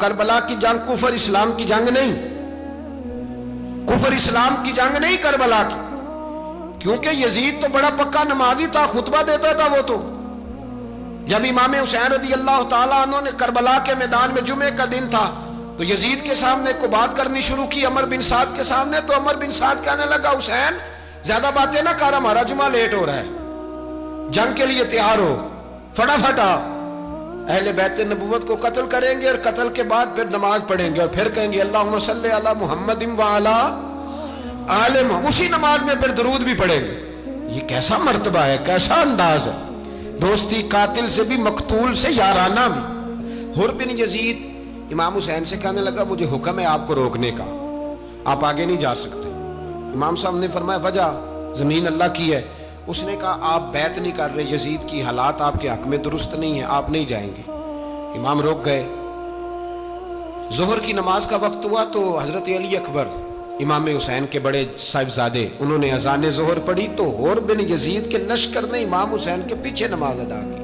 کربلا کی جنگ کفر اسلام کی جنگ نہیں، کفر اسلام کی جنگ نہیں کربلا کی، کیونکہ یزید تو بڑا پکا نمازی تھا، خطبہ دیتا تھا وہ تو۔ جب امام حسین رضی اللہ تعالیٰ عنہ نے کربلا کے میدان میں جمعے کا دن تھا تو یزید کے سامنے کو بات کرنی شروع کی، عمر بن سعد کے سامنے، تو عمر بن سعد کہنے لگا حسین زیادہ باتیں نہ کر، ہمارا جمعہ لیٹ ہو رہا ہے، جنگ کے لیے تیار ہو، فٹافٹ آ۔ اہل بیت نبوت کو قتل کریں گے اور قتل کے بعد پھر نماز پڑھیں گے اور پھر کہیں گے اللہم صلی علی محمد وعلی آل محمد، اسی نماز میں پھر درود بھی پڑھیں گے۔ یہ کیسا مرتبہ ہے، کیسا انداز ہے، دوستی قاتل سے بھی مقتول سے یارانہ بھی۔ حر بن یزید امام حسین سے کہنے لگا مجھے حکم ہے آپ کو روکنے کا، آپ آگے نہیں جا سکتے۔ امام صاحب نے فرمایا وجہ زمین اللہ کی ہے۔ اس نے کہا آپ بیعت نہیں کر رہے، یزید کی حالات آپ کے حق میں درست نہیں ہیں، آپ نہیں جائیں گے۔ امام روک گئے۔ ظہر کی نماز کا وقت ہوا تو حضرت علی اکبر امام حسین کے بڑے صاحبزادے انہوں نے اذان ظہر پڑھی تو حر بن یزید کے لشکر نے امام حسین کے پیچھے نماز ادا کی۔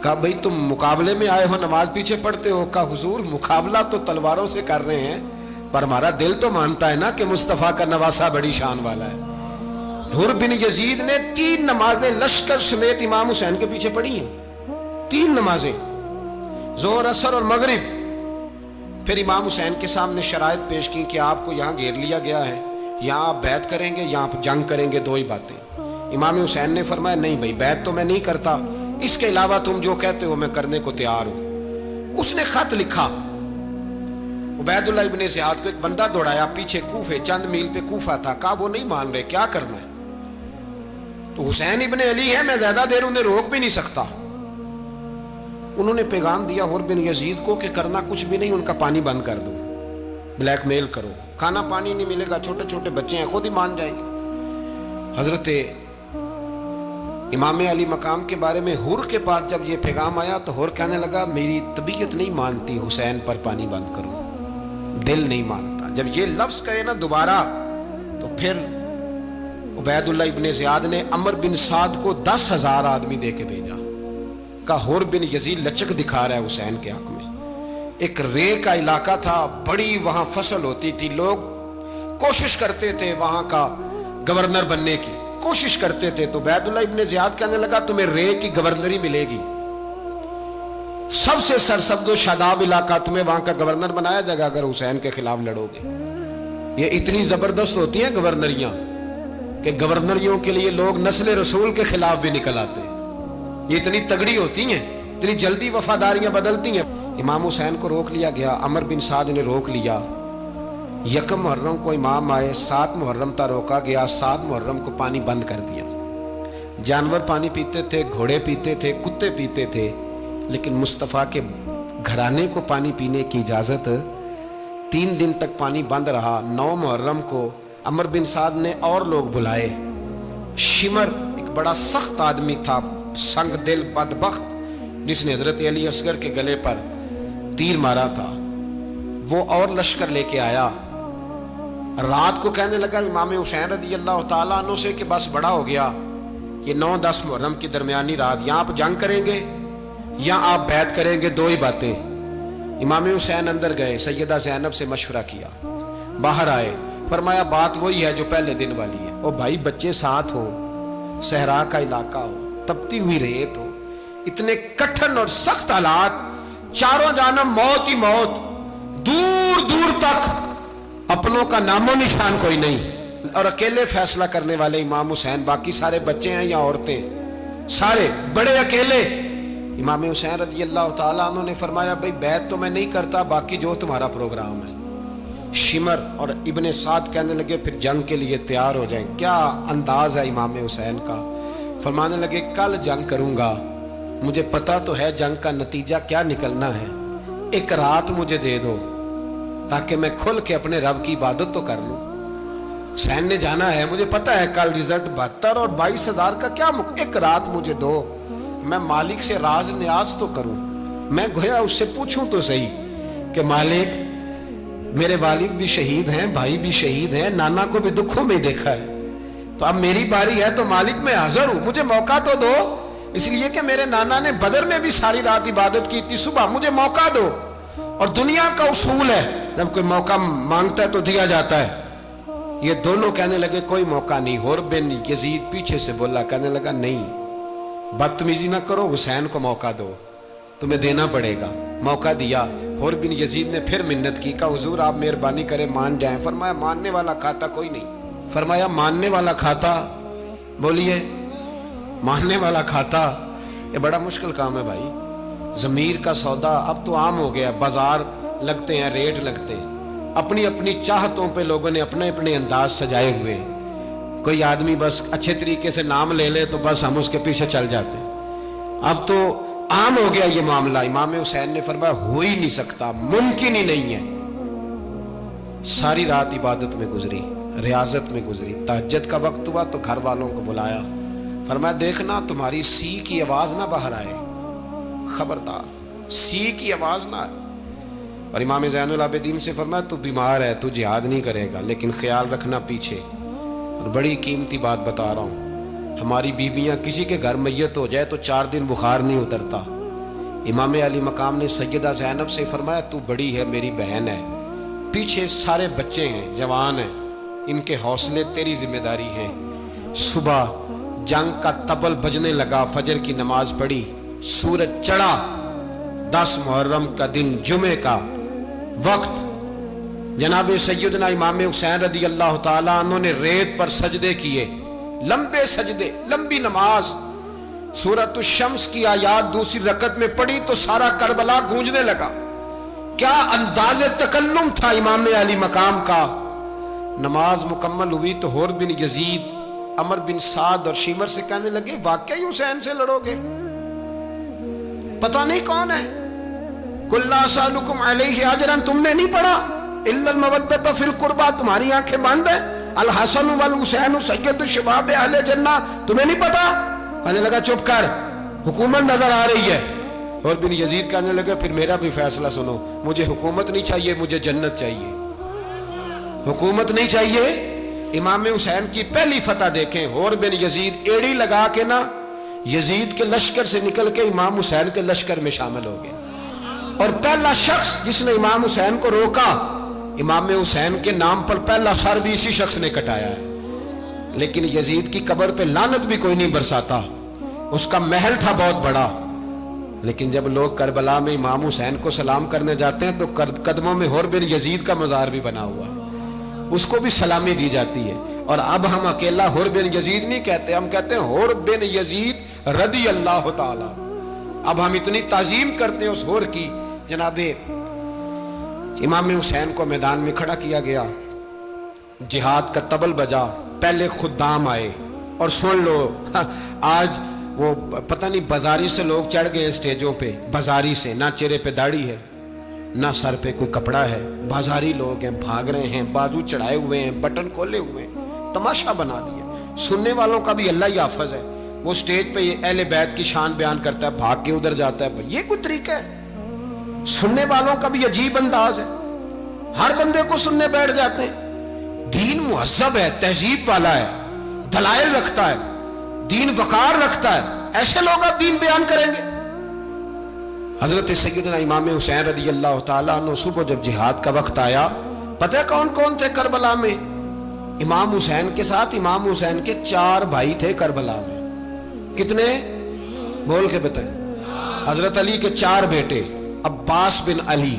کہا بھئی تم مقابلے میں آئے ہو نماز پیچھے پڑھتے ہو؟ کہا حضور مقابلہ تو تلواروں سے کر رہے ہیں پر ہمارا دل تو مانتا ہے نا کہ مصطفیٰ کا نواسہ بڑی شان والا ہے۔ حر بن یزید نے 3 نمازیں لشکر سمیت امام حسین کے پیچھے پڑھی ہیں، 3 نمازیں، ظہر عصر اور مغرب۔ پھر امام حسین کے سامنے شرائط پیش کی کہ آپ کو یہاں گھیر لیا گیا ہے، یہاں آپ بیعت کریں گے، یہاں آپ جنگ کریں گے، 2 ہی باتیں۔ امام حسین نے فرمایا نہیں بھائی بیعت تو میں نہیں کرتا، اس کے علاوہ تم جو کہتے ہو میں کرنے کو تیار ہوں۔ اس نے خط لکھا، عبید اللہ ابن زیاد کو ایک بندہ دوڑایا پیچھے، کوفے چند میل پہ کوفہ تھا، کہا وہ نہیں مان رہے، کیا کرنا ہے؟ تو حسین ابن علی ہے، میں زیادہ دیر انہیں روک بھی نہیں سکتا۔ انہوں نے پیغام دیا حر بن یزید کو کہ کرنا کچھ بھی نہیں، ان کا پانی بند کر دو، بلیک میل کرو، کھانا پانی نہیں ملے گا، چھوٹے چھوٹے بچے ہیں، خود ہی مان جائیں گے۔ حضرت امام علی مقام کے بارے میں حر کے پاس جب یہ پیغام آیا تو حر کہنے لگا میری طبیعت نہیں مانتی حسین پر پانی بند کرو، دل نہیں مانتا۔ جب یہ لفظ کہے نا دوبارہ تو پھر عبید اللہ ابن زیاد نے عمر بن سعد کو 10,000 آدمی دے کے بھیجا، کہا حر بن یزید لچک دکھا رہا ہے حسین کے حق میں۔ ایک رے کا علاقہ تھا، بڑی وہاں فصل ہوتی تھی، لوگ کوشش کرتے تھے وہاں کا گورنر بننے کی، کوشش کرتے تھے۔ تو عبید اللہ ابن زیاد کہنے لگا تمہیں رے کی گورنری ملے گی، سب سے سرسبز و شاداب علاقہ، تمہیں وہاں کا گورنر بنایا جائے گا اگر حسین کے خلاف لڑو گے۔ یہ اتنی زبردست ہوتی ہیں گورنریاں کہ گورنریوں کے لیے لوگ نسل رسول کے خلاف بھی نکل آتے ہیں، یہ اتنی تگڑی ہوتی ہیں، اتنی جلدی وفاداریاں بدلتی ہیں۔ امام حسین کو روک لیا گیا، عمر بن سعد نے روک لیا۔ 1 محرم کو امام آئے، 7 محرم تا روکا گیا، 7 محرم کو پانی بند کر دیا۔ جانور پانی پیتے تھے، گھوڑے پیتے تھے، کتے پیتے تھے، لیکن مصطفیٰ کے گھرانے کو پانی پینے کی اجازت 3 دن تک پانی بند رہا۔ 9 محرم کو عمر بن سعد نے اور لوگ بلائے۔ شمر ایک بڑا سخت آدمی تھا، سنگ دل بدبخت، جس نے حضرت علی اصغر کے گلے پر تیر مارا تھا، وہ اور لشکر لے کے آیا۔ رات کو کہنے لگا امام حسین رضی اللہ تعالیٰ عنہ سے کہ بس بڑا ہو گیا، یہ 9-10 محرم کی درمیانی رات، یہاں آپ جنگ کریں گے یا آپ بیعت کریں گے، 2 ہی باتیں۔ امام حسین اندر گئے، سیدہ زینب سے مشورہ کیا، باہر آئے، فرمایا بات وہی ہے جو پہلے دن والی ہے۔ او بھائی بچے ساتھ ہو، صحرا کا علاقہ ہو، تپتی ہوئی ریت ہو، اتنے کٹھن اور سخت حالات، چاروں جانب موت ہی موت، دور دور تک اپنوں کا نام و نشان کوئی نہیں، اور اکیلے فیصلہ کرنے والے امام حسین، باقی سارے بچے ہیں یا عورتیں، سارے بڑے اکیلے۔ امام حسین رضی اللہ تعالیٰ عنہ نے فرمایا بھئی بیعت تو میں نہیں کرتا، باقی جو تمہارا پروگرام ہے۔ شمر اور ابن سعد کہنے لگے پھر جنگ کے لیے تیار ہو جائیں۔ کیا انداز ہے امام حسین کا، فرمانے لگے کل جنگ کروں گا، مجھے پتا تو ہے جنگ کا نتیجہ کیا نکلنا ہے، 1 رات مجھے دے دو تاکہ میں کھل کے اپنے رب کی عبادت تو کر لوں۔ حسین نے جانا ہے، مجھے پتا ہے کل رزلٹ 72 اور 22,000 کا کیا 1 رات مجھے دو، میں مالک سے راز نیاز تو کروں، میں گویا اس سے پوچھوں تو صحیح کہ مالک میرے والد بھی شہید ہیں، بھائی بھی شہید ہیں، نانا کو بھی دکھوں میں دیکھا ہے، تو اب میری باری ہے تو مالک میں حاضر ہوں، مجھے موقع تو دو، اس لیے کہ میرے نانا نے بدر میں بھی ساری رات عبادت کی تھی، صبح مجھے موقع دو۔ اور دنیا کا اصول ہے جب کوئی موقع مانگتا ہے تو دیا جاتا ہے. یہ دونوں کہنے لگے کوئی موقع نہیں. حر بن یزید پیچھے سے بولا, کہنے لگا نہیں, بدتمیزی نہ کرو, حسین کو موقع دو, تمہیں دینا پڑے گا. موقع دیا. حر بن یزید نے پھر منت کی, کہا حضور آپ مہربانی کریں مان جائیں. فرمایا ماننے والا کھاتا کوئی نہیں. فرمایا ماننے والا کھاتا, بولیے ماننے والا کھاتا. یہ بڑا مشکل کام ہے بھائی. ضمیر کا سودا اب تو عام ہو گیا, بازار لگتے ہیں, ریٹ لگتے ہیں, اپنی اپنی چاہتوں پہ لوگوں نے اپنے اپنے انداز سجائے ہوئے. کوئی آدمی بس اچھے طریقے سے نام لے لے تو بس ہم اس کے پیچھے چل جاتے ہیں. اب تو عام ہو گیا یہ معاملہ. امام حسین نے فرمایا ہو ہی نہیں سکتا, ممکن ہی نہیں ہے. ساری رات عبادت میں گزری, ریاضت میں گزری. تہجد کا وقت ہوا تو گھر والوں کو بلایا. فرمایا دیکھنا تمہاری سی کی آواز نہ باہر آئے, خبردار سی کی آواز نہ آئے. اور امام زین العابدین سے فرمایا تو بیمار ہے, تو جہاد نہیں کرے گا, لیکن خیال رکھنا پیچھے. اور بڑی قیمتی بات بتا رہا ہوں, ہماری بیویاں کسی کے گھر میت ہو جائے تو 4 دن بخار نہیں اترتا. امام علی مقام نے سیدہ زینب سے فرمایا تو بڑی ہے, میری بہن ہے, پیچھے سارے بچے ہیں, جوان ہیں, ان کے حوصلے تیری ذمہ داری ہیں. صبح جنگ کا طبل بجنے لگا, فجر کی نماز پڑھی, سورج چڑھا, 10 محرم کا دن, جمعے کا وقت. جناب سیدنا امام حسین رضی اللہ تعالیٰ عنہ نے ریت پر سجدے کیے, لمبے سجدے, لمبی نماز. سورۃ الشمس کی آیات دوسری رکعت میں پڑھی تو سارا کربلا گونجنے لگا. کیا انداز تکلم تھا امام علی مقام کا. نماز مکمل ہوئی تو حر بن یزید, عمر بن سعد اور شیمر سے کہنے لگے واقعی حسین سے لڑو گے؟ پتہ نہیں کون ہے. قل لا اسألکم علیہ اجرا, تم نے نہیں پڑھا الا المودۃ فی القربى, تمہاری آنکھیں بند ہیں. الحسن والحسین سید الشباب اہل جنہ, تمہیں نہیں پتا؟ کہنے لگا چپ کر, حکومت نظر آ رہی ہے. اور بن یزید کہنے لگا پھر میرا بھی فیصلہ سنو, مجھے حکومت نہیں چاہیے, مجھے جنت چاہیے. حکومت نہیں چاہیے. امام حسین کی پہلی فتح دیکھیں, اور بن یزید ایڑی لگا کے نا یزید کے لشکر سے نکل کے امام حسین کے لشکر میں شامل ہو گئے. اور پہلا شخص جس نے امام حسین کو روکا, امام حسین کے نام پر پہلا سر بھی اسی شخص نے کٹایا ہے. لیکن یزید کی قبر پہ لعنت بھی کوئی نہیں برساتا, اس کا محل تھا بہت بڑا. لیکن جب لوگ کربلا میں امام حسین کو سلام کرنے جاتے ہیں تو قدموں میں حر بن یزید کا مزار بھی بنا ہوا ہے, اس کو بھی سلامی دی جاتی ہے. اور اب ہم اکیلا حر بن یزید نہیں کہتے, ہم کہتے ہیں حر بن یزید رضی اللہ تعالی. اب ہم اتنی تعظیم کرتے ہیں اس حر کی. جناب امام حسین کو میدان میں کھڑا کیا گیا, جہاد کا طبل بجا, پہلے خدام آئے. اور سن لو آج وہ پتہ نہیں بازاری سے لوگ چڑھ گئے اسٹیجوں پہ, بازاری سے, نہ چہرے پہ داڑھی ہے, نہ سر پہ کوئی کپڑا ہے, بازاری لوگ ہیں, بھاگ رہے ہیں, بازو چڑھائے ہوئے ہیں, بٹن کھولے ہوئے ہیں, تماشا بنا دیا. سننے والوں کا بھی اللہ ہی حافظ ہے. وہ سٹیج پہ اہل بیت کی شان بیان کرتا ہے, بھاگ کے ادھر جاتا ہے. یہ کوئی طریقہ ہے؟ سننے والوں کا بھی عجیب انداز ہے, ہر بندے کو سننے بیٹھ جاتے ہیں. دین مہذب ہے, تہذیب والا ہے, دلائل رکھتا ہے, دین وقار رکھتا ہے. ایسے لوگ اب دین بیان کریں گے؟ حضرت سیدنا امام حسین رضی اللہ تعالیٰ عنہ صبح جب جہاد کا وقت آیا, پتہ ہے کون کون تھے کربلا میں؟ امام حسین کے ساتھ امام حسین کے 4 بھائی تھے کربلا میں. کتنے؟ بول کے بتائیں. حضرت علی کے 4 بیٹے, عباس بن علی,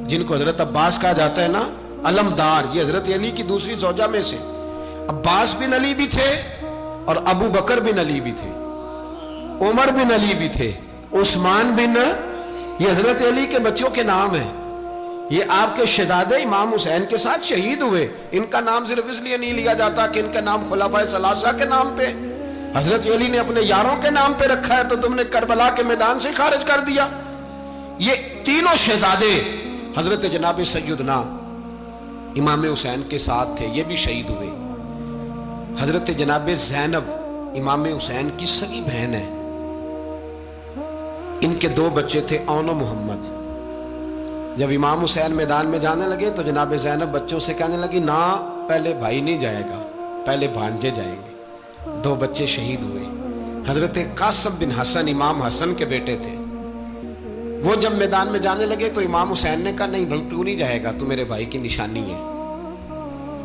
جن کو حضرت عباس کہا جاتا ہے نا, علمدار, یہ حضرت علی کی دوسری زوجہ میں سے. عباس بن علی بھی تھے, اور ابو بکر بن علی بھی تھے, عمر بن علی بھی تھے, عثمان بن, یہ حضرت علی کے بچوں کے نام ہیں. یہ آپ کے شہزادے امام حسین کے ساتھ شہید ہوئے. ان کا نام صرف اس لیے نہیں لیا جاتا کہ ان کا نام خلفائے ثلاثہ کے نام پہ, حضرت علی نے اپنے یاروں کے نام پہ رکھا ہے, تو تم نے کربلا کے میدان سے خارج کر دیا. یہ تینوں شہزادے حضرت جناب سیدنا امام حسین کے ساتھ تھے, یہ بھی شہید ہوئے. حضرت جناب زینب امام حسین کی سگی بہن ہے, ان کے 2 بچے تھے, اون و محمد. جب امام حسین میدان میں جانے لگے تو جناب زینب بچوں سے کہنے لگی نہ, پہلے بھائی نہیں جائے گا, پہلے بھانجے جائیں گے. 2 بچے شہید ہوئے. حضرت قاسم بن حسن امام حسن کے بیٹے تھے. وہ جب میدان میں جانے لگے تو امام حسین نے کہا نہیں بھائی تو نہیں جائے گا، تو میرے بھائی کی نشانی ہے،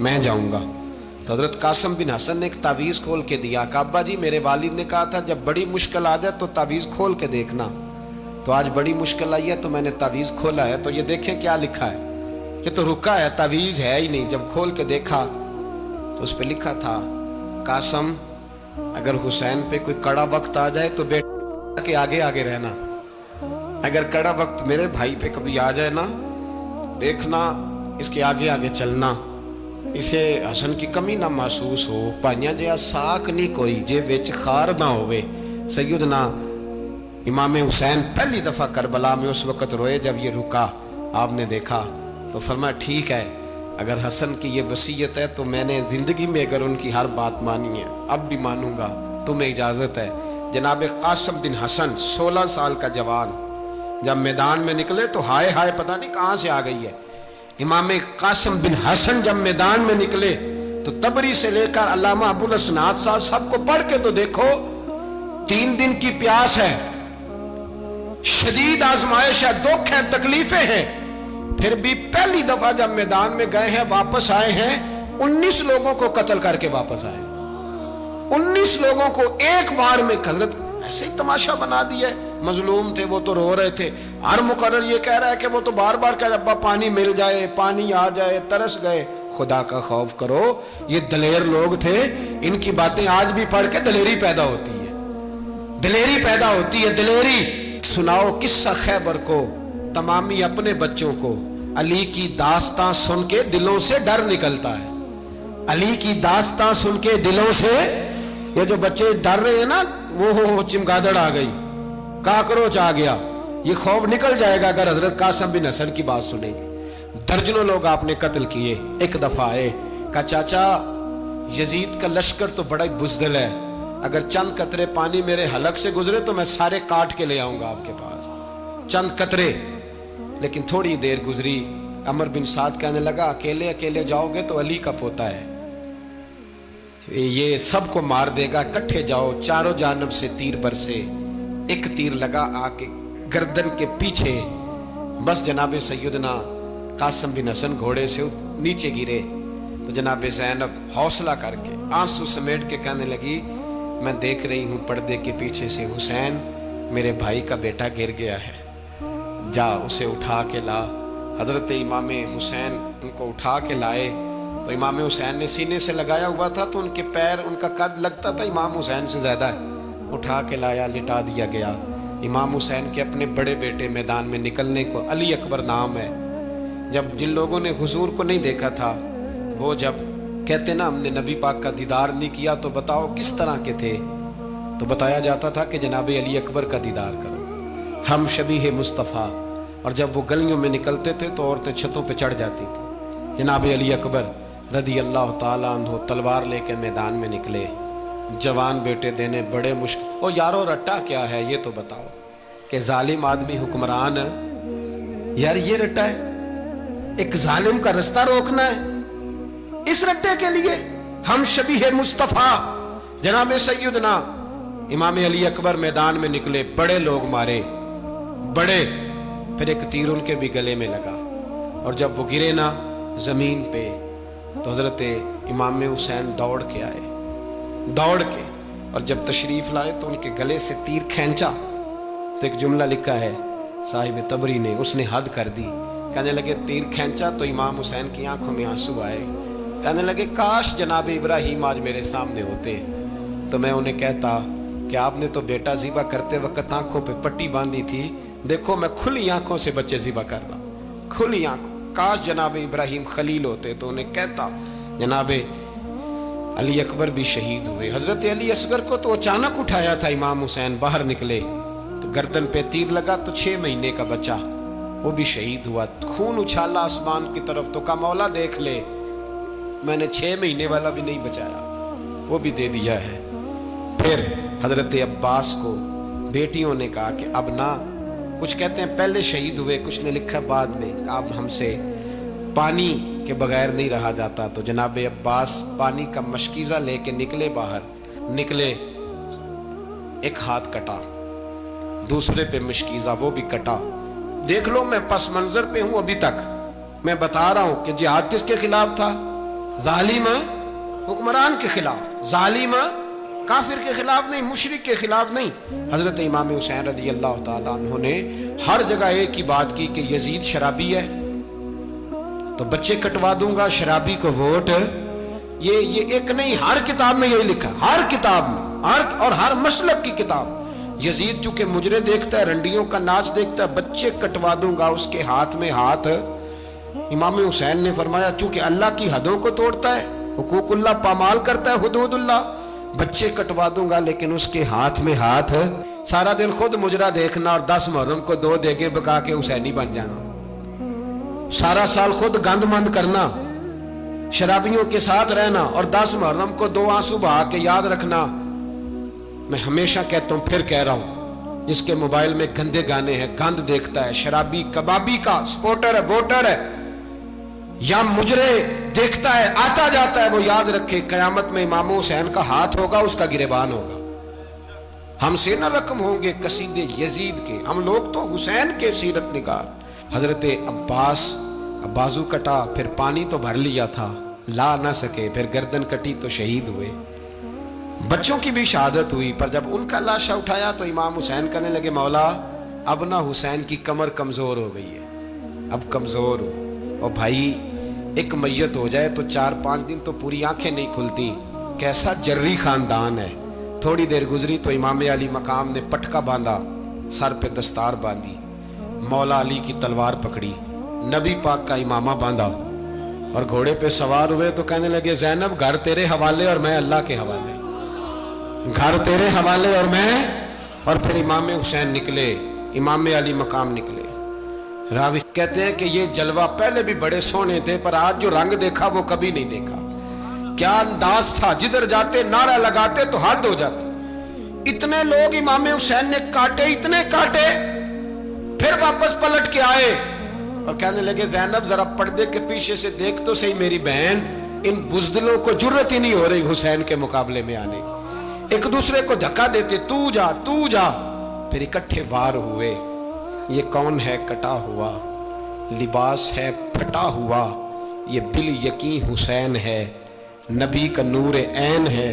میں جاؤں گا۔ تو حضرت قاسم بن حسن نے ایک تعویذ کھول کے دیا کہ ابا جی میرے والد نے کہا تھا جب بڑی مشکل آ جائے تو تعویذ کھول کے دیکھنا، تو آج بڑی مشکل آئی ہے تو میں نے تعویذ کھولا ہے، تو یہ دیکھیں کیا لکھا ہے، یہ تو رکا ہے، تعویذ ہے ہی نہیں۔ جب کھول کے دیکھا تو اس پہ لکھا تھا قاسم اگر حسین پہ کوئی کڑا وقت آ جائے تو بیٹا کے آگے آگے رہنا، اگر کڑا وقت میرے بھائی پہ کبھی آ جائے نا دیکھنا اس کے آگے آگے چلنا، اسے حسن کی کمی نہ محسوس ہو، پائیاں جہاں ساکھ نہیں کوئی جے وچ خار نہ ہوئے۔ سیدنا امام حسین پہلی دفعہ کربلا میں اس وقت روئے جب یہ رکا، آپ نے دیکھا تو فرمایا ٹھیک ہے اگر حسن کی یہ وصیت ہے تو میں نے زندگی میں اگر ان کی ہر بات مانی ہے اب بھی مانوں گا، تمہیں اجازت ہے۔ جناب قاسم بن حسن 16 سال کا جوان جب میدان میں نکلے تو ہائے ہائے پتہ نہیں کہاں سے آ گئی ہے۔ امام قاسم بن حسن جب میدان میں نکلے تو تبری سے لے کر علامہ ابو الاسناد صاحب سب کو پڑھ کے تو دیکھو، 3 دن کی پیاس ہے، شدید آزمائش ہے، دکھ ہے، تکلیفیں ہیں، پھر بھی پہلی دفعہ جب میدان میں گئے ہیں واپس آئے ہیں 19 لوگوں کو قتل کر کے واپس آئے، 19 لوگوں کو ایک بار میں۔ حضرت ایسے ہی تماشا بنا دیا ہے، مظلوم تھے وہ تو رو رہے تھے، ہر مقرر یہ کہہ رہا ہے کہ وہ تو بار بار کہہ ابا پانی مل جائے، پانی آ جائے، ترس گئے۔ خدا کا خوف کرو، یہ دلیر لوگ تھے، ان کی باتیں آج بھی پڑھ کے دلیری پیدا ہوتی ہے، دلیری پیدا ہوتی ہے، دلیری۔ سناؤ قصہ خیبر کو، تمامی اپنے بچوں کو علی کی داستان سن کے دلوں سے ڈر نکلتا ہے، علی کی داستان سن کے دلوں سے یہ جو بچے ڈر رہے ہیں نا وہ چمگادڑ آ گئی، کاکروچ آ گیا، یہ خوف نکل جائے گا اگر حضرت قاسم بن حسن کی بات سنیں گے۔ درجنوں لوگ آپ نے قتل کیے، ایک دفعہ آئے کہا چاچا یزید کا لشکر تو بڑا بزدل ہے، اگر چند قطرے پانی میرے حلق سے گزرے تو میں سارے کاٹ کے لے آؤں گا آپ کے پاس، چند قطرے۔ لیکن تھوڑی دیر گزری، عمر بن سعد کہنے لگا اکیلے اکیلے جاؤ گے تو علی کا پوتا ہے، یہ سب کو مار دے گا، کٹھے جاؤ۔ چاروں جانب سے تیر برسے، ایک تیر لگا آ کے گردن کے پیچھے، بس جناب سیدنا قاسم بن حسن گھوڑے سے نیچے گرے تو جناب زینب حوصلہ کر کے آنسو سمیٹ کے کہنے لگی میں دیکھ رہی ہوں پردے کے پیچھے سے حسین میرے بھائی کا بیٹا گر گیا ہے، جا اسے اٹھا کے لا۔ حضرت امام حسین ان کو اٹھا کے لائے تو امام حسین نے سینے سے لگایا ہوا تھا تو ان کے پیر، ان کا قد لگتا تھا امام حسین سے زیادہ ہے، اٹھا کے لایا، لٹا دیا گیا۔ امام حسین کے اپنے بڑے بیٹے میدان میں نکلنے کو، علی اکبر نام ہے، جب جن لوگوں نے حضور کو نہیں دیکھا تھا وہ جب کہتے نا ہم نے نبی پاک کا دیدار نہیں کیا تو بتاؤ کس طرح کے تھے، تو بتایا جاتا تھا کہ جناب علی اکبر کا دیدار کرو، ہم شبیہ مصطفیٰ۔ اور جب وہ گلیوں میں نکلتے تھے تو عورتیں چھتوں پہ چڑھ جاتی تھی۔ جناب علی اکبر رضی اللہ تعالیٰ عنہ تلوار لے کے میدان میں نکلے، جوان بیٹے دینے بڑے مشکل۔ او یارو رٹا کیا ہے یہ تو بتاؤ، کہ ظالم آدمی حکمران ہے، یار یہ رٹا ہے، ایک ظالم کا رستہ روکنا ہے، اس رٹے کے لیے ہم شبیہ مصطفیٰ۔ جناب سیدنا امام علی اکبر میدان میں نکلے، بڑے لوگ مارے، بڑے، پھر ایک تیر ان کے بھی گلے میں لگا، اور جب وہ گرے نا زمین پہ تو حضرت امام حسین دوڑ کے آئے، دوڑ کے، اور جب تشریف لائے تو ان کے گلے سے تیر کھینچا تو ایک جملہ لکھا ہے صاحب تبری نے، اس نے حد کر دی، کہنے لگے تیر کھینچا تو امام حسین کی آنکھوں میں آنسو آئے، کہنے لگے کاش جناب ابراہیم آج میرے سامنے ہوتے تو میں انہیں کہتا کہ آپ نے تو بیٹا ذبح کرتے وقت آنکھوں پہ پٹی باندھی تھی، دیکھو میں کھلی آنکھوں سے بچے ذبح کر رہا ہوں، کھلی آنکھوں، کاش جناب ابراہیم خلیل ہوتے تو انہیں کہتا۔ جناب علی اکبر بھی شہید ہوئے، حضرت علی اصغر کو تو اچانک اٹھایا تھا امام حسین، باہر نکلے تو گردن پہ تیر لگا تو 6 مہینے کا بچہ وہ بھی شہید ہوا، خون اچھالا آسمان کی طرف تو کہا مولا دیکھ لے میں نے 6 مہینے والا بھی نہیں بچایا، وہ بھی دے دیا ہے۔ پھر حضرت عباس کو بیٹیوں نے کہا کہ اب نہ، کچھ کہتے ہیں پہلے شہید ہوئے، کچھ نے لکھا بعد میں، اب ہم سے پانی کے بغیر نہیں رہا جاتا، تو جناب عباس پانی کا مشکیزہ لے کے نکلے، باہر نکلے، ایک ہاتھ کٹا، دوسرے پہ مشکیزہ وہ بھی کٹا، دیکھ لو میں پس منظر پہ ہوں ابھی تک. میں بتا رہا ہوں کہ جہاد کس کے خلاف تھا؟ ظالم حکمران کے خلاف، ظالم کافر کے خلاف نہیں، مشرک کے خلاف نہیں. حضرت امام حسین رضی اللہ تعالیٰ عنہ نے ہر جگہ ایک ہی بات کی کہ یزید شرابی ہے تو بچے کٹوا دوں گا، شرابی کو ووٹ. یہ ایک نہیں، ہر کتاب میں یہی لکھا، ہر کتاب میں، اور ہر مسلک کی کتاب. یزید چونکہ مجرے دیکھتا ہے، رنڈیوں کا ناچ دیکھتا ہے، بچے کٹوا دوں گا، اس کے ہاتھ میں ہاتھ. امام حسین نے فرمایا چونکہ اللہ کی حدوں کو توڑتا ہے، حقوق اللہ پامال کرتا ہے، حدود اللہ، بچے کٹوا دوں گا لیکن اس کے ہاتھ میں ہاتھ. سارا دن خود مجرا دیکھنا اور 10 محرم کو 2 دیگیں پکا کے حسینی بن جانا، سارا سال خود گند مند کرنا، شرابیوں کے ساتھ رہنا اور 10 محرم کو 2 آنسو بہا کے یاد رکھنا. میں ہمیشہ کہتا ہوں، پھر کہہ رہا ہوں، جس کے موبائل میں گندے گانے ہیں، گند دیکھتا ہے، شرابی کبابی کا سپورٹر ہے، ووٹر ہے، یا مجرے دیکھتا ہے، آتا جاتا ہے، وہ یاد رکھے قیامت میں امام حسین کا ہاتھ ہوگا، اس کا گریبان ہوگا. ہم سے نہ رقم ہوں گے قصیدے یزید کے، ہم لوگ تو حسین کے سیرت نگار. حضرت عباس کا بازو کٹا، پھر پانی تو بھر لیا تھا، لا نہ سکے، پھر گردن کٹی تو شہید ہوئے. بچوں کی بھی شہادت ہوئی، پر جب ان کا لاشا اٹھایا تو امام حسین کہنے لگے مولا اب نہ حسین کی کمر کمزور ہو گئی ہے، اب کمزور ہو. اور بھائی ایک میت ہو جائے تو 4-5 دن تو پوری آنکھیں نہیں کھلتی. کیسا جری خاندان ہے. تھوڑی دیر گزری تو امام علی مقام نے پٹکا باندھا، سر پہ دستار باندھی، مولا علی کی تلوار پکڑی، نبی پاک کا امامہ باندھا اور گھوڑے پہ سوار ہوئے تو کہنے لگے زینب گھر تیرے حوالے اور میں اللہ کے حوالے، گھر تیرے حوالے اور میں. اور پھر امام حسین نکلے، امام علی مقام نکلے. راوی کہتے ہیں کہ یہ جلوہ پہلے بھی بڑے سونے تھے، پر آج جو رنگ دیکھا وہ کبھی نہیں دیکھا. کیا انداز تھا، جدھر جاتے نعرہ لگاتے تو حد ہو جاتے. اتنے لوگ امام حسین نے کاٹے، اتنے کاٹے، پھر واپس پلٹ کے آئے اور کہنے لگے زینب ذرا پردے کے پیچھے سے دیکھ تو صحیح میری بہن، ان بزدلوں کو جرت ہی نہیں ہو رہی حسین کے مقابلے میں آنے. ایک دوسرے کو دھکا دیتے، تو جا تو جا، پھر اکٹھے وار ہوئے. یہ کون ہے کٹا ہوا، لباس ہے پھٹا ہوا، یہ بال یقین حسین ہے، نبی کا نور عین ہے.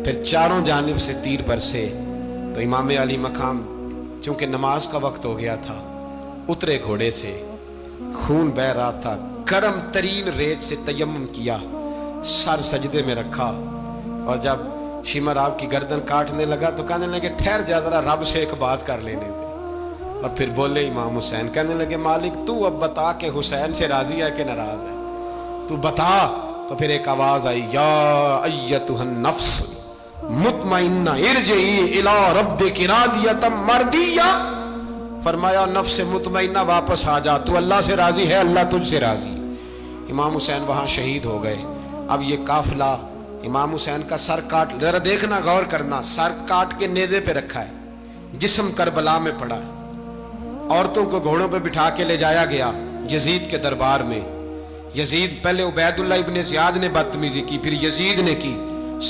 پھر چاروں جانب سے تیر برسے تو امام علی مقام چونکہ نماز کا وقت ہو گیا تھا، اترے گھوڑے سے، خون بہ رہا تھا، گرم ترین ریت سے تیمم کیا، سر سجدے میں رکھا، اور جب شمر آپ کی گردن کاٹنے لگا تو کہنے لگے ٹھہر جا ذرا رب سے ایک بات کر لینے دے. اور پھر بولے امام حسین، کہنے لگے مالک تو اب بتا کہ حسین سے راضی ہے کہ ناراض ہے، تو بتا. تو پھر ایک آواز آئی، یا ایتھا النفس مطمئنہ ارجعی الی ربک راضیۃ مرضیہ. فرمایا نفس مطمئنہ واپس آ جا، تو اللہ سے راضی ہے، اللہ تجھ سے راضی. امام حسین وہاں شہید ہو گئے. اب یہ قافلہ امام حسین کا سر کاٹ، ذرا دیکھنا غور کرنا، سر کاٹ کے نیزے پہ رکھا ہے، جسم کربلا میں پڑا ہے. عورتوں کو گھوڑوں پہ بٹھا کے لے جایا گیا یزید کے دربار میں. یزید پہلے عبید اللہ ابن زیاد نے بدتمیزی کی، پھر یزید نے کی.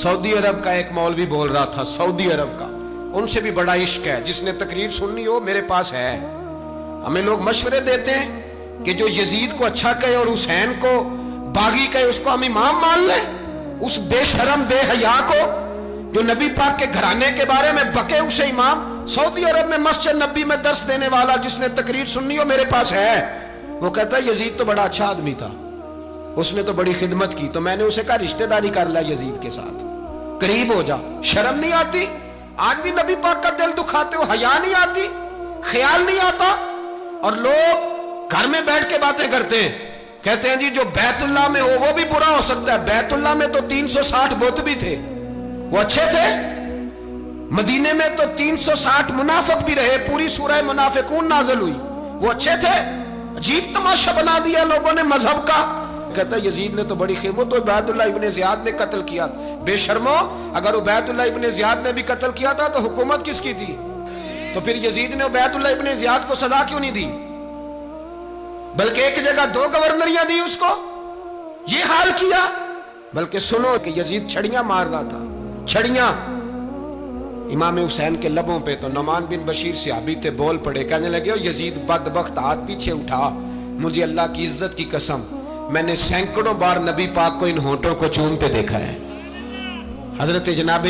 سعودی عرب کا ایک مولوی بول رہا تھا، سعودی عرب کا، ان سے بھی بڑا عشق ہے، جس نے تقریر سننی ہو میرے پاس ہے. ہمیں لوگ مشورے دیتے ہیں کہ جو یزید کو اچھا کہے اور حسین کو باغی کہے اس کو ہم امام مان لیں. اس بے شرم بے حیا کو جو نبی پاک کے گھرانے کے بارے میں بکے اسے امام. سعودی عرب میں مسجد نبی میں درس دینے والا جس نے تقریر سننی ہو میرے پاس ہے. وہ کہتا ہے یزید تو بڑا اچھا آدمی تھا، اس نے تو بڑی خدمت کی، تو میں نے اسے کہا رشتہ داری کر لیا یزید کے ساتھ، قریب ہو جا. شرم نہیں آتی؟ آج بھی نبی پاک کا دل دکھاتے ہو، حیا نہیں آتی، خیال نہیں آتا. اور لوگ گھر میں بیٹھ کے باتیں کرتے ہیں، کہتے ہیں جی جو بیت اللہ میں ہو وہ بھی برا ہو سکتا ہے. بیت اللہ میں تو 360 بت بھی تھے، وہ اچھے تھے. مدینے میں تو 360 منافق بھی رہے، پوری سورہ منافقون نازل ہوئی، وہ اچھے تھے. عجیب تماشا بنا دیا لوگوں نے مذہب کا. کہتا ہے یزید نے تو بڑی خدمت، تو عبید اللہ ابن زیاد نے قتل کیا. بے شرمو، اگر عبید اللہ ابن زیاد نے بھی قتل کیا تھا تو حکومت کس کی تھی؟ تو پھر یزید نے عبید اللہ ابن زیاد کو سزا کیوں نہیں دی، بلکہ ایک جگہ 2 گورنریاں دی اس کو؟ یہ حال کیا. بلکہ سنو کہ یزید چھڑیاں مار رہا تھا، چھڑیاں. امام حسین کے لبوں پہ تو نعمان بن بشیر صحابی تھے، بول پڑے، کہنے لگے یزید بدبخت، ہاتھ پیچھے اٹھا، مجھے اللہ کی عزت کی قسم میں نے سینکڑوں بار نبی پاک کو ان ہونٹوں کو چومتے دیکھا ہے۔ حضرت جناب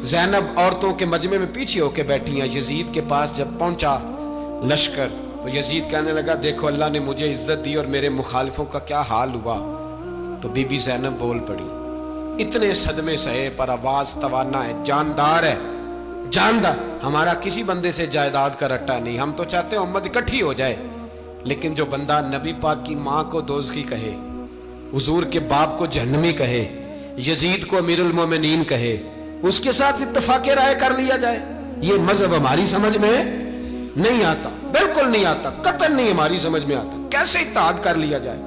زینب عورتوں کے مجمع میں پیچھے ہو کے بیٹھی ہیں، یزید کے پاس جب پہنچا لشکر تو یزید کہنے لگا دیکھو اللہ نے مجھے عزت دی اور میرے مخالفوں کا کیا حال ہوا۔ تو بی بی زینب بول پڑی، اتنے صدمے سہے پر آواز توانا ہے، جاندار ہے، جاندار۔ ہمارا کسی بندے سے جائیداد کا رٹا نہیں، ہم تو چاہتے ہیں امت اکٹھی ہو جائے، لیکن جو بندہ نبی پاک کی ماں کو دوزخی کہے، حضور کے باپ کو جہنمی کہے، یزید کو امیر المومنین کہے، اس کے ساتھ اتفاق رائے کر لیا جائے، یہ مذہب ہماری سمجھ میں نہیں آتا، بالکل نہیں آتا، قطعاً نہیں ہماری سمجھ میں آتا۔ کیسے اتحاد کر لیا جائے؟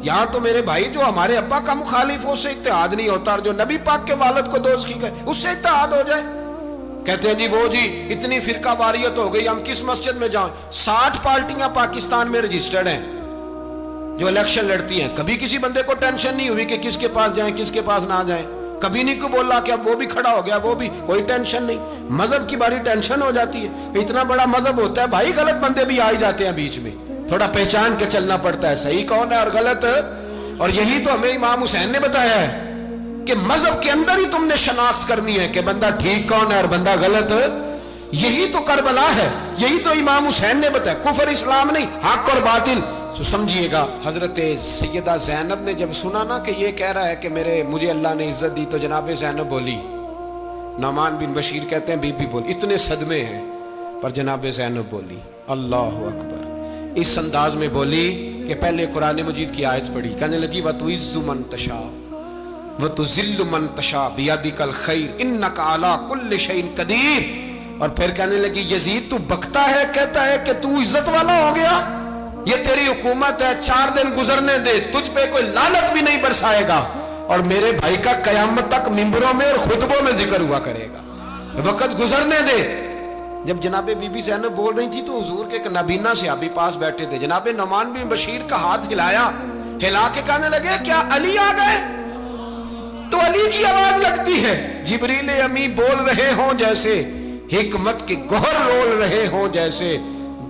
یہاں تو میرے بھائی جو ہمارے ابا کا مخالف ہو، اس سے اتحاد نہیں ہوتا، اور جو نبی پاک کے والد کو دوزخی کہے اس سے اتحاد ہو جائے۔ کہتے ہیں جی وہ جی اتنی فرقہ واریت ہو گئی، ہم کس مسجد میں جائیں؟ 60 پارٹیاں پاکستان میں رجسٹرڈ ہیں جو الیکشن لڑتی ہیں، کبھی کسی بندے کو ٹینشن نہیں ہوئی کہ کس کے پاس جائیں کس کے پاس نہ جائیں، کبھی نہیں کو بولا کہ اب وہ بھی کھڑا ہو گیا، وہ بھی، کوئی ٹینشن نہیں۔ مذہب کی باری ٹینشن ہو جاتی ہے، اتنا بڑا مذہب ہوتا ہے بھائی، غلط بندے بھی آ ہی جاتے ہیں بیچ میں، تھوڑا پہچان کے چلنا پڑتا ہے صحیح کون ہے اور غلط۔ اور یہی تو ہمیں امام حسین نے بتایا ہے کہ مذہب کے اندر ہی تم نے شناخت کرنی ہے کہ بندہ ٹھیک کون ہے اور بندہ غلط۔ یہی تو کربلا ہے، یہی تو امام حسین نے بتایا، کفر اسلام نہیں، حق اور باطل۔ تو سمجھیے گا، حضرت سیدہ زینب نے جب سنا نا کہ یہ کہہ رہا ہے کہ مجھے اللہ نے عزت دی، تو جناب زینب بولی، نعمان بن بشیر کہتے ہیں بی بی بولی، اتنے صدمے ہیں پر جناب زینب بولی اللہ اکبر، اس انداز میں بولی کہ پہلے قرآن مجید کی آیت پڑھی، کہنے لگی وَتُعِزُّ مَن تَشَاءُ وَتُذِلُّ مَن تَشَاءُ بِيَدِكَ الْخَيْرُ إِنَّكَ عَلَىٰ كُلِّ شَيْءٍ قَدِيرٌ۔ اور پھر کہنے لگی یزید تو بکتا ہے، کہتا ہے کہ تو عزت والا ہو گیا، یہ تیری حکومت ہے، 4 دن گزرنے دے، تجھ پہ کوئی لعنت بھی نہیں برسائے گا، اور میرے بھائی کا قیامت تک ممبروں میں اور خطبوں میں ذکر ہوا کرے گا، وقت گزرنے دے۔ جب جناب بی بی زینب بول رہی تھی تو حضور کے ایک نابینا صحابی پاس بیٹھے تھے، جناب نعمان بن بشیر کا ہاتھ ہلایا، ہلا کے کہنے لگے کیا علی آ گئے؟ تو علی کی آواز لگتی ہے، جبریل امی بول رہے ہوں جیسے، حکمت کے گوہر رول رہے ہوں جیسے،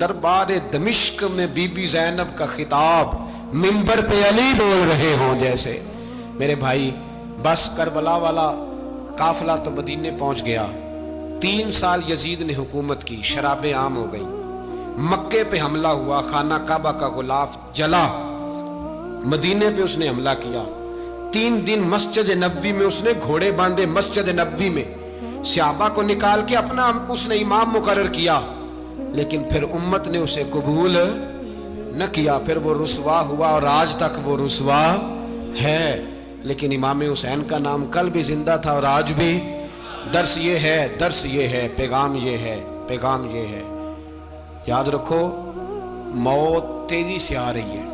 دربار دمشق میں بی بی زینب کا خطاب، منبر پہ علی بول رہے ہوں جیسے۔ میرے بھائی بس کربلا والا قافلہ تو مدینے پہنچ گیا، 3 سال یزید نے حکومت کی، شرابیں عام ہو گئی، مکے پہ حملہ ہوا، خانہ کعبہ کا غلاف جلا، مدینے پہ اس نے حملہ کیا، 3 دن مسجد نبوی میں اس نے گھوڑے باندھے، مسجد نبوی میں صحابہ کو نکال کے اپنا اس نے امام مقرر کیا، لیکن پھر امت نے اسے قبول نہ کیا، پھر وہ رسوا ہوا اور آج تک وہ رسوا ہے۔ لیکن امام حسین کا نام کل بھی زندہ تھا اور آج بھی۔ درس یہ ہے، درس یہ ہے، پیغام یہ ہے، پیغام یہ ہے، یاد رکھو موت تیزی سے آ رہی ہے،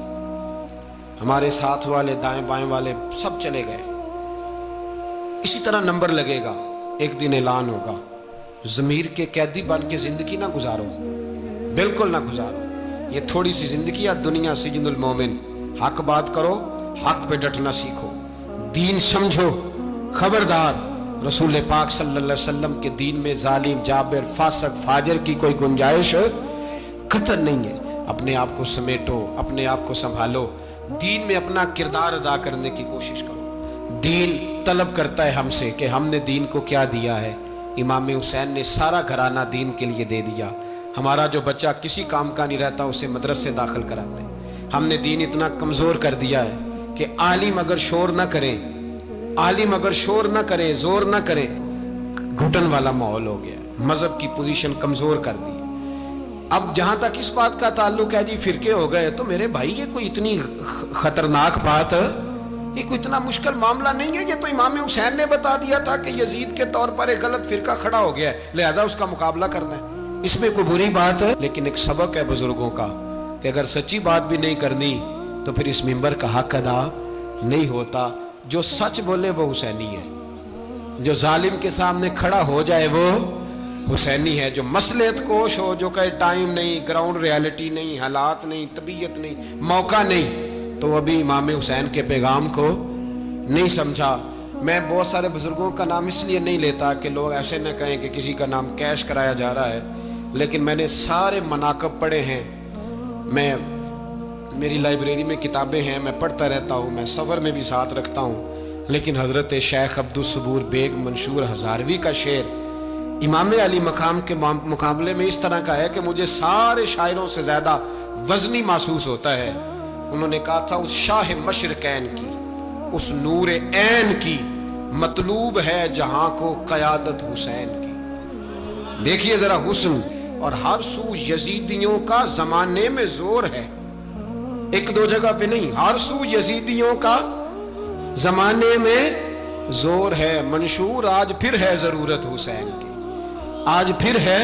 ہمارے ساتھ والے دائیں بائیں والے سب چلے گئے، اسی طرح نمبر لگے گا، ایک دن اعلان ہوگا۔ ضمیر کے قیدی بن کے زندگی نہ گزارو، بالکل نہ گزارو، یہ تھوڑی سی زندگی ہے، دنیا سجن المومن۔ حق بات کرو، حق پہ ڈٹنا سیکھو، دین سمجھو، خبردار رسول پاک صلی اللہ علیہ وسلم کے دین میں ظالم، جابر، فاسق، فاجر کی کوئی گنجائش قطعاً نہیں ہے۔ اپنے آپ کو سمیٹو، اپنے آپ کو سنبھالو، دین میں اپنا کردار ادا کرنے کی کوشش کرو۔ دین طلب کرتا ہے ہم سے کہ ہم نے دین کو کیا دیا ہے۔ امام حسین نے سارا گھرانہ دین کے لیے دے دیا۔ ہمارا جو بچہ کسی کام کا نہیں رہتا اسے مدرسے داخل کراتے ہیں۔ ہم نے دین اتنا کمزور کر دیا ہے کہ عالم اگر شور نہ کریں، عالم اگر شور نہ کریں، زور نہ کریں، گھٹن والا ماحول ہو گیا، مذہب کی پوزیشن کمزور کر دی۔ اب جہاں تک اس بات کا تعلق ہے جی فرقے ہو گئے، تو میرے بھائی یہ کوئی اتنی خطرناک بات، یہ کوئی اتنا مشکل معاملہ نہیں ہے، یہ تو امام حسین نے بتا دیا تھا کہ یزید کے طور پر ایک غلط فرقہ کھڑا ہو گیا ہے، لہذا اس کا مقابلہ کرنا ہے، اس میں کوئی بری بات ہے، لیکن ایک سبق ہے بزرگوں کا کہ اگر سچی بات بھی نہیں کرنی تو پھر اس منبر کا حق ادا نہیں ہوتا۔ جو سچ بولے وہ حسینی ہے، جو ظالم کے سامنے کھڑا ہو جائے وہ حسینی ہے، جو مصلحت کوش ہو، جو کہے ٹائم نہیں، گراؤنڈ ریالٹی نہیں، حالات نہیں، طبیعت نہیں، موقع نہیں، تو ابھی امام حسین کے پیغام کو نہیں سمجھا۔ میں بہت سارے بزرگوں کا نام اس لیے نہیں لیتا کہ لوگ ایسے نہ کہیں کہ کسی کا نام کیش کرایا جا رہا ہے، لیکن میں نے سارے مناقب پڑھے ہیں، میری لائبریری میں کتابیں ہیں، میں پڑھتا رہتا ہوں، میں سفر میں بھی ساتھ رکھتا ہوں۔ لیکن حضرت شیخ عبدالصبور بیگ منشور ہزاروی کا شعر امام علی مقام کے مقابلے میں اس طرح کا ہے کہ مجھے سارے شاعروں سے زیادہ وزنی محسوس ہوتا ہے۔ انہوں نے کہا تھا اس شاہ مشرقین کی، اس نور عین کی مطلوب ہے جہاں کو قیادت حسین کی۔ دیکھیے ذرا حسن، اور ہر سو یزیدیوں کا زمانے میں زور ہے، ایک دو جگہ پہ نہیں، ہر سو یزیدیوں کا زمانے میں زور ہے۔ منشور آج پھر ہے ضرورت حسین کی، آج پھر ہے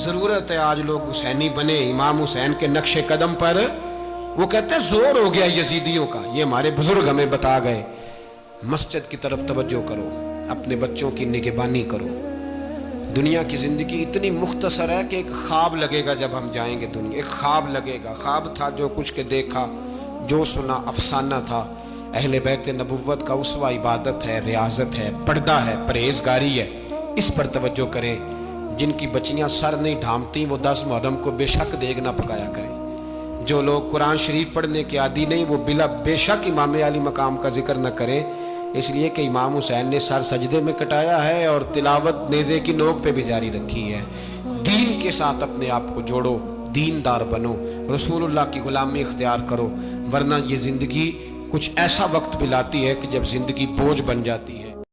ضرورت ہے، آج لوگ حسینی بنے، امام حسین کے نقش قدم پر۔ وہ کہتے ہیں زور ہو گیا یزیدیوں کا، یہ ہمارے بزرگ ہمیں بتا گئے۔ مسجد کی طرف توجہ کرو، اپنے بچوں کی نگہبانی کرو۔ دنیا کی زندگی اتنی مختصر ہے کہ ایک خواب لگے گا جب ہم جائیں گے دنیا، ایک خواب لگے گا، خواب تھا جو کچھ کے دیکھا، جو سنا افسانہ تھا۔ اہل بیت نبوت کا اسوہ عبادت ہے، ریاضت ہے، پردہ ہے، پرہیزگاری ہے، اس پر توجہ کریں۔ جن کی بچیاں سر نہیں ڈھانپتی وہ 10 محرم کو بے شک دیگ نہ پکایا کریں۔ جو لوگ قرآن شریف پڑھنے کے عادی نہیں وہ بے شک امام علی مقام کا ذکر نہ کریں، اس لیے کہ امام حسین نے سر سجدے میں کٹایا ہے اور تلاوت نیزے کی نوک پہ بھی جاری رکھی ہے۔ دین کے ساتھ اپنے آپ کو جوڑو، دیندار بنو، رسول اللہ کی غلامی اختیار کرو، ورنہ یہ زندگی کچھ ایسا وقت بھی لاتی ہے کہ جب زندگی بوجھ بن جاتی ہے۔